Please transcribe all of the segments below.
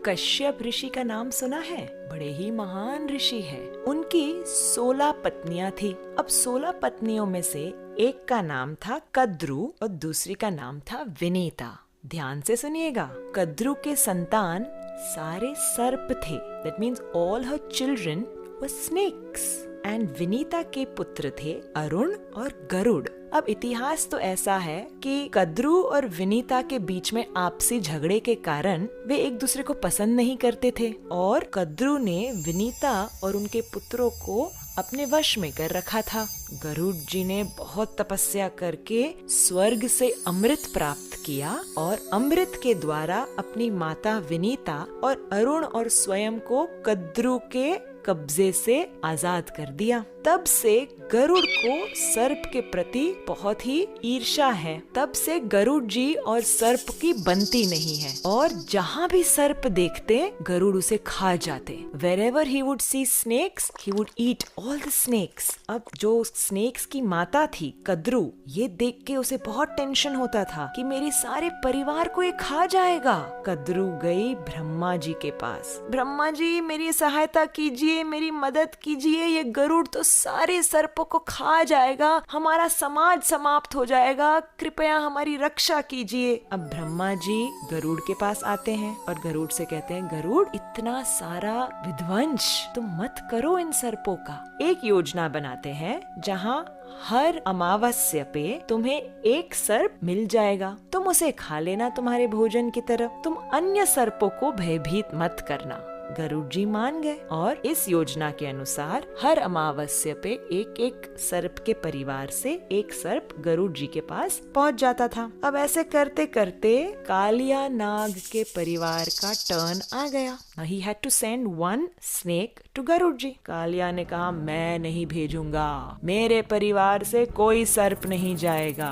कश्यप ऋषि का नाम सुना है? बड़े ही महान ऋषि है। उनकी 16 पत्नियां थी। अब 16 पत्नियों में से एक का नाम था कद्रु और दूसरी का नाम था विनीता। ध्यान से सुनिएगा। कद्रु के संतान सारे सर्प थे। That means all her children were snakes. And Vinita के पुत्र थे अरुण और गरुड़। अब इतिहास तो ऐसा है कि कद्रु और विनीता के बीच में आपसी झगड़े के कारण वे एक दूसरे को पसंद नहीं करते थे और कद्रु ने विनीता और उनके पुत्रों को अपने वश में कर रखा था। गरुड़ जी ने बहुत तपस्या करके स्वर्ग से अमृत प्राप्त किया और अमृत के द्वारा अपनी माता विनीता और अरुण और स्वयं को कद्रु के कब्जे से आजाद कर दिया। तब से गरुड़ को सर्प के प्रति बहुत ही ईर्ष्या है। तब से गरुड़ जी और सर्प की बनती नहीं है और जहाँ भी सर्प देखते गरुड़ उसे खा जाते। Wherever he would see snakes, he would eat all the snakes। अब जो स्नेक्स की माता थी कद्रु, ये देख के उसे बहुत टेंशन होता था कि मेरे सारे परिवार को ये खा जाएगा। कद्रु गई ब्रह्मा जी के पास। ब्रह्मा जी मेरी सहायता कीजिए, मेरी मदद कीजिए, ये गरुड़ तो सारे सर्पों को खा जाएगा, हमारा समाज समाप्त हो जाएगा, कृपया हमारी रक्षा कीजिए। अब ब्रह्मा जी गरुड़ के पास आते हैं और गरुड़ से कहते हैं, गरुड़ इतना सारा विध्वंस तुम मत करो इन सर्पों का। एक योजना बनाते हैं जहाँ हर अमावस्या पे तुम्हें एक सर्प मिल जाएगा, तुम उसे खा लेना तुम्हारे भोजन की तरह, तुम अन्य सर्पों को भयभीत मत करना। गरुड़ जी मान गए और इस योजना के अनुसार हर अमावस्या पे एक एक सर्प के परिवार से एक सर्प गरुड़ जी के पास पहुंच जाता था। अब ऐसे करते करते कालिया नाग के परिवार का टर्न आ गया। He had to send one snake to Garuda जी। कालिया ने कहा, मैं नहीं भेजूंगा, मेरे परिवार से कोई सर्प नहीं जाएगा।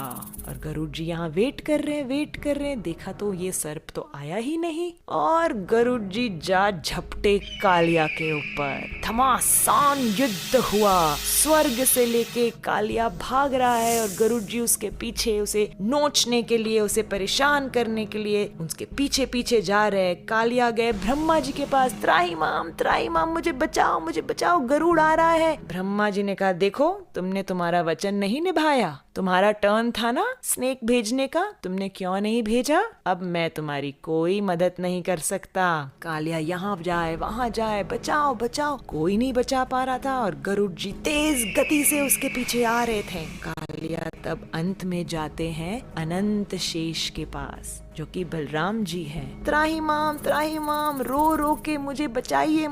और गरुड़ जी यहाँ वेट कर रहे हैं। देखा तो ये सर्प तो आया ही नहीं और गरुड़ जी जा झपटे कालिया के ऊपर। घमासान युद्ध हुआ। स्वर्ग से लेके कालिया भाग रहा है और गरुड़ जी उसके पीछे, उसे नोचने के लिए, उसे परेशान करने के लिए उसके पीछे पीछे जा रहे। कालिया गए ब्रह्मा जी के पास, त्राही माम मुझे बचाओ, गरुड़ आ रहा है। ब्रह्मा जी ने कहा, देखो तुमने तुम्हारा वचन नहीं निभाया, तुम्हारा टर्न था ना स्नेक भेजने का, तुमने क्यों नहीं भेजा? अब मैं तुम्हारी कोई मदद नहीं कर सकता। कालिया यहाँ जाए वहाँ जाए, बचाओ, कोई नहीं बचा पा रहा था और गरुड़ जी तेज गति से उसके पीछे आ रहे थे। कालिया तब अंत में जाते हैं अनंत शेष के पास, जो कि बलराम जी हैं। त्राही माम रो के मुझे बचाइए।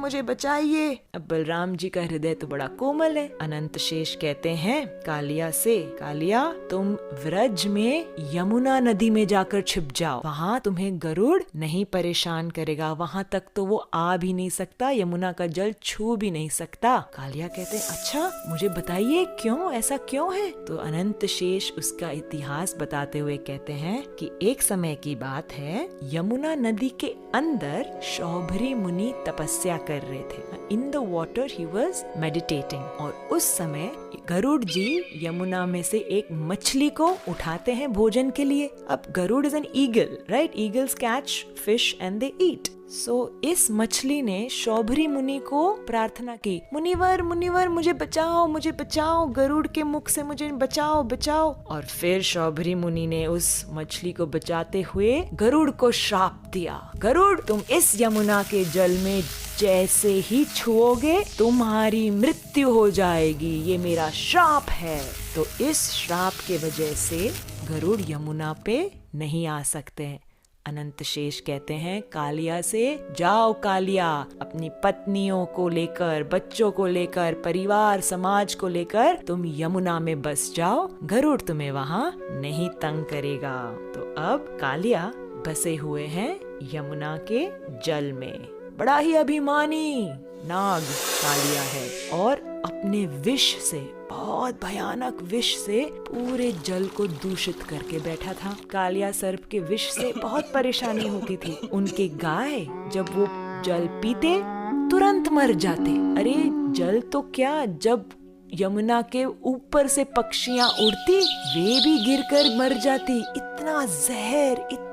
अब बलराम जी का हृदय तो बड़ा कोमल है। अनंत शेष कहते हैं कालिया से, कालिया तुम व्रज में यमुना नदी में जाकर छिप जाओ, वहाँ तुम्हें गरुड़ नहीं परेशान करेगा, वहाँ तक तो वो आ भी नहीं सकता, यमुना का जल छू भी नहीं सकता। कालिया कहते हैं, अच्छा मुझे बताइए क्यों, ऐसा क्यों है? तो अनंत शेष उसका इतिहास बताते हुए कहते हैं कि एक समय की बात है, यमुना नदी के अंदर शौभरी मुनि तपस्या कर रहे थे। In the water he was meditating और उस समय गरुड़ जी यमुना में से एक मछली को उठाते हैं भोजन के लिए। अब Garud is an eagle, right? Eagles catch fish and they eat. So इस मछली ने शौभरी मुनि को प्रार्थना की, मुनिवर मुझे बचाओ, गरुड़ के मुख से मुझे बचाओ। और फिर शौभरी मुनि ने उस मछली को बचाते हुए गरुड़ को श्राप दिया, गरुड़ तुम इस यमुना के जल में जैसे ही छुओगे तुम्हारी मृत्यु हो जाएगी, ये मेरा श्राप है। तो इस श्राप के वजह से गरुड़ यमुना पे नहीं आ सकते। अनंत शेष कहते हैं कालिया से, जाओ कालिया, अपनी पत्नियों को लेकर, बच्चों को लेकर, परिवार समाज को लेकर तुम यमुना में बस जाओ, गरुड़ तुम्हें वहाँ नहीं तंग करेगा। तो अब कालिया बसे हुए हैं यमुना के जल में। बड़ा ही अभिमानी नाग कालिया है और अपने विष से, बहुत भयानक विष से पूरे जल को दूषित करके बैठा था। कालिया सर्प के विष से बहुत परेशानी होती थी। उनके गाय जब वो जल पीते तुरंत मर जाते। अरे जल तो क्या, जब यमुना के ऊपर से पक्षियां उड़ती वे भी गिरकर मर जाती। इतना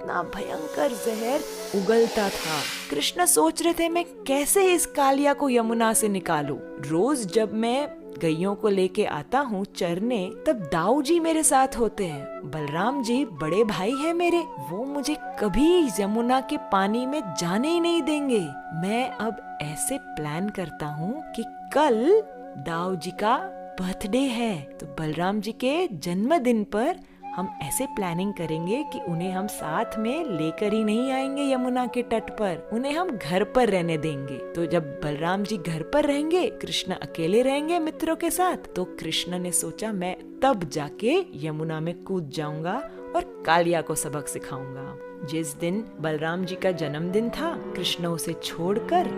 इतना भयंकर जहर उगलता था। कृष्ण सोच रहे थे मैं कैसे इस कालिया को यमुना से निकालूं। रोज जब मैं गैयों को लेके आता हूँ चरने, तब दाऊ जी मेरे साथ होते हैं। बलराम जी बड़े भाई हैं मेरे, वो मुझे कभी यमुना के पानी में जाने ही नहीं देंगे। मैं अब ऐसे प्लान करता हूँ कि कल दाऊ जी का बर्थडे है, तो बलराम जी के जन्मदिन पर हम ऐसे प्लानिंग करेंगे कि उन्हें हम साथ में लेकर ही नहीं आएंगे यमुना के तट पर, उन्हें हम घर पर रहने देंगे। तो जब बलराम जी घर पर रहेंगे, कृष्ण अकेले रहेंगे मित्रों के साथ, तो कृष्ण ने सोचा मैं तब जाके यमुना में कूद जाऊंगा और कालिया को सबक सिखाऊंगा। जिस दिन बलराम जी का जन्मदिन था, कृष्ण उसे छोड़कर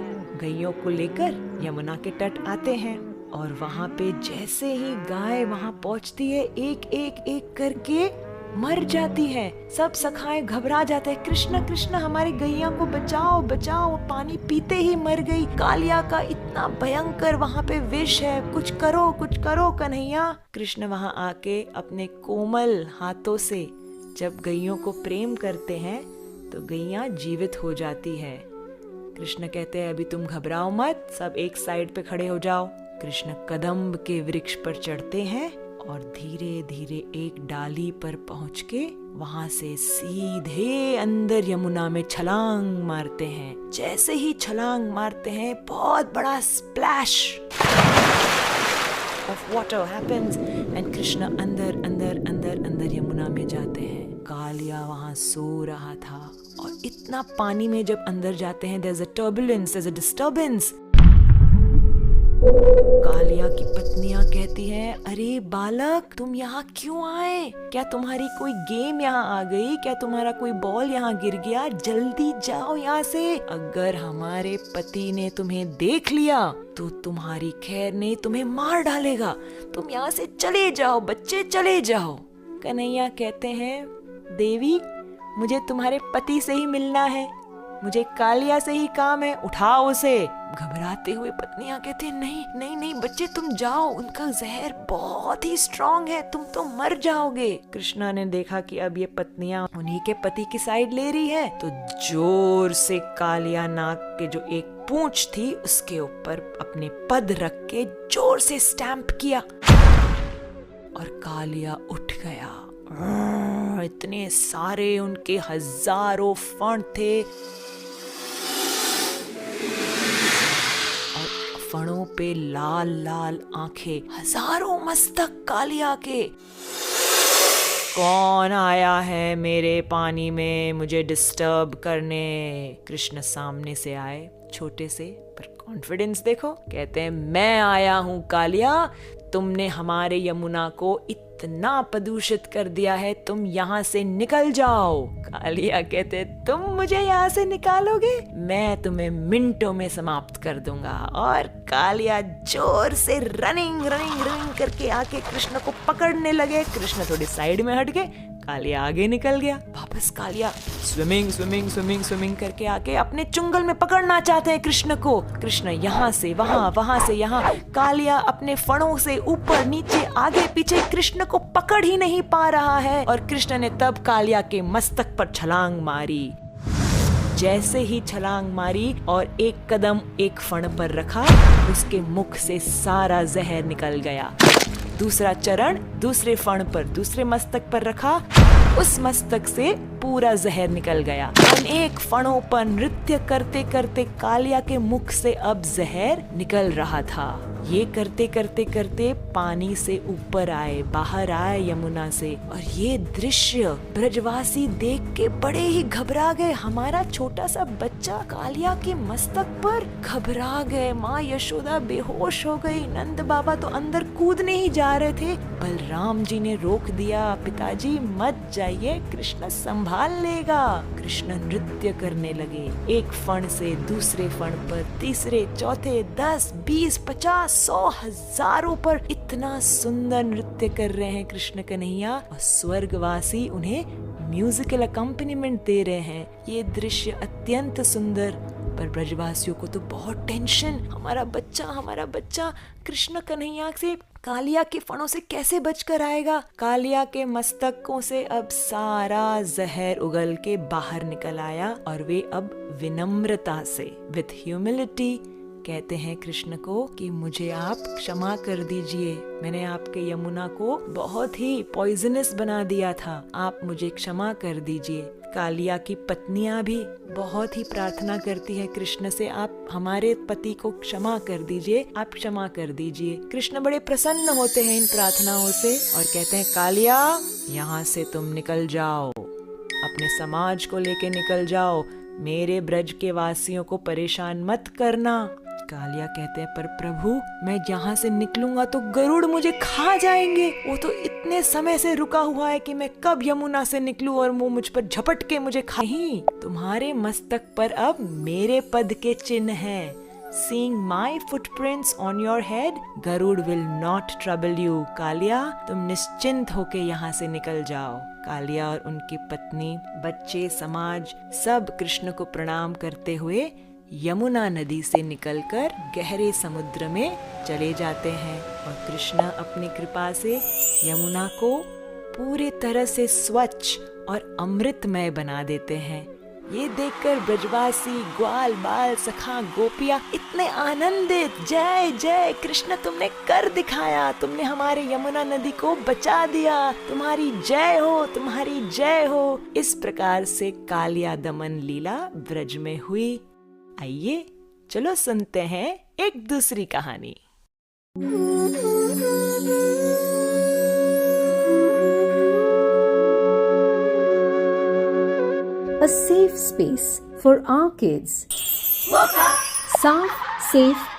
गैयों को लेकर यमुना के तट आते हैं और वहाँ पे जैसे ही गाय वहाँ पहुँचती है, एक एक एक करके मर जाती है। सब सखाए घबरा जाते हैं, कृष्ण कृष्ण हमारी गैया को बचाओ बचाओ, पानी पीते ही मर गई, कालिया का इतना भयंकर वहाँ पे विष है, कुछ करो कन्हैया। कृष्ण वहाँ आके अपने कोमल हाथों से जब गैयों को प्रेम करते हैं तो गैया जीवित हो जाती है। कृष्ण कहते हैं अभी तुम घबराओ मत, सब एक साइड पे खड़े हो जाओ। कृष्ण कदम्ब के वृक्ष पर चढ़ते हैं और धीरे धीरे एक डाली पर पहुंच के वहां से सीधे अंदर यमुना में छलांग मारते हैं। जैसे ही छलांग मारते हैं, बहुत बड़ा splash of water happens and Krishna अंदर अंदर अंदर अंदर यमुना में जाते हैं। कालिया वहां सो रहा था और इतना पानी में जब अंदर जाते हैं, there's a turbulence, there's a disturbance। Kaliya की पत्नियां कहती हैं, अरे बालक तुम यहाँ क्यों आए? क्या तुम्हारी कोई गेम यहाँ आ गई? क्या तुम्हारा कोई बॉल यहाँ गिर गया? जल्दी जाओ यहाँ से, अगर हमारे पति ने तुम्हें देख लिया तो तुम्हारी खैर नहीं, तुम्हें मार डालेगा। तुम यहाँ से चले जाओ बच्चे, चले जाओ। कन्हैया कहते हैं, देवी मुझे तुम्हारे पति से ही मिलना है, मुझे कालिया से ही काम है, उठाओ उसे। घबराते हुए पत्नियां कहते हैं, नहीं नहीं नहीं बच्चे तुम जाओ, उनका जहर बहुत ही स्ट्रॉन्ग है, तुम तो मर जाओगे। कृष्णा ने देखा कि अब ये पत्नियां उन्हीं के पति की साइड ले रही है, तो जोर से कालिया नाग के जो एक पूंछ थी उसके ऊपर अपने पद रख के जोर से स्टैंप किया और कालिया उठ गया। इतने सारे उनके हजारों फण थे और फणों पे लाल लाल आंखें, हजारों मस्तक कालिया के। कौन आया है मेरे पानी में मुझे डिस्टर्ब करने? कृष्ण सामने से आए, छोटे से पर कॉन्फिडेंस देखो। कहते हैं, मैं आया हूँ कालिया, तुमने हमारे यमुना को इतना प्रदूषित कर दिया है, तुम यहाँ से निकल जाओ। कालिया कहते, तुम मुझे यहाँ से निकालोगे? मैं तुम्हें मिनटों में समाप्त कर दूंगा। और कालिया जोर से रनिंग रनिंग रनिंग करके आके कृष्ण को पकड़ने लगे। कृष्ण थोड़ी साइड में हट गए, कालिया आगे निकल गया। वापस Kaliya swimming swimming swimming swimming करके आके अपने चुंगल में पकड़ना चाहते हैं कृष्ण को। कृष्ण यहाँ से वहाँ, वहाँ से यहाँ, कालिया अपने फणों से ऊपर नीचे आगे पीछे कृष्ण को पकड़ ही नहीं पा रहा है। और कृष्ण ने तब कालिया के मस्तक पर छलांग मारी। जैसे ही छलांग मारी और एक कदम एक फण पर रखा, उसके मुख से सारा जहर निकल गया। दूसरा चरण दूसरे फण पर, दूसरे मस्तक पर रखा, उस मस्तक से पूरा जहर निकल गया। अनेक फणों पर नृत्य करते करते कालिया के मुख से अब जहर निकल रहा था। ये करते करते करते पानी से ऊपर आए, बाहर आए यमुना से। और ये दृश्य ब्रजवासी देख के बड़े ही घबरा गए। हमारा छोटा सा बच्चा कालिया के मस्तक पर, घबरा गए। माँ यशोदा बेहोश हो गई, नंद बाबा तो अंदर कूदने ही जा रहे थे। बलराम जी ने रोक दिया, पिताजी मत जाइए, कृष्ण संभाल लेगा। कृष्ण नृत्य करने लगे, एक फण से दूसरे फण पर, तीसरे चौथे, 10, 20, 50, 100, हजारों पर इतना सुंदर नृत्य कर रहे हैं कृष्ण कन्हैया। और स्वर्गवासी उन्हें म्यूजिकल अकम्पनीमेंट दे रहे हैं। ये दृश्य अत्यंत सुंदर पर ब्रजवासियों को तो बहुत टेंशन, हमारा बच्चा कृष्ण कन्हैया से कालिया के फणों से कैसे बचकर आएगा। कालिया के मस्तकों से अब सारा जहर उगल के बाहर निकल आया और वे अब विनम्रता से विथ ह्यूमिलिटी कहते हैं कृष्ण को कि मुझे आप क्षमा कर दीजिए, मैंने आपके यमुना को बहुत ही पॉइजनस बना दिया था, आप मुझे क्षमा कर दीजिए। कालिया की पत्नियां भी बहुत ही प्रार्थना करती है कृष्ण से, आप हमारे पति को क्षमा कर दीजिए, आप क्षमा कर दीजिए। कृष्ण बड़े प्रसन्न होते हैं इन प्रार्थनाओं से और कहते हैं कालिया यहाँ से तुम निकल जाओ, अपने समाज को लेके निकल जाओ, मेरे ब्रज के वासियों को परेशान मत करना। कालिया कहते हैं पर प्रभु मैं यहाँ से निकलूंगा तो गरुड़ मुझे खा जाएंगे, वो तो इतने समय से रुका हुआ है कि मैं कब यमुना से निकलूं और वो मुझ पर झपट के मुझे खा। नहीं, तुम्हारे मस्तक पर अब मेरे पद के चिन्ह हैं। Seeing my footprints on your head, Garuda will not trouble you। Kaliya तुम निश्चिंत होके यहाँ से निकल जाओ। कालिया और उनकी पत्नी, बच्चे, समाज सब कृष्ण को प्रणाम करते हुए यमुना नदी से निकलकर गहरे समुद्र में चले जाते हैं और कृष्ण अपनी कृपा से यमुना को पूरी तरह से स्वच्छ और अमृतमय बना देते हैं। ये देखकर ब्रजवासी, ग्वाल बाल, सखा, गोपियां इतने आनंदित, जय जय कृष्ण तुमने कर दिखाया, तुमने हमारे यमुना नदी को बचा दिया, तुम्हारी जय हो, तुम्हारी जय हो। इस प्रकार से कालिया दमन लीला ब्रज में हुई। आइए चलो सुनते हैं एक दूसरी कहानी। A safe space for our kids. Safe, safe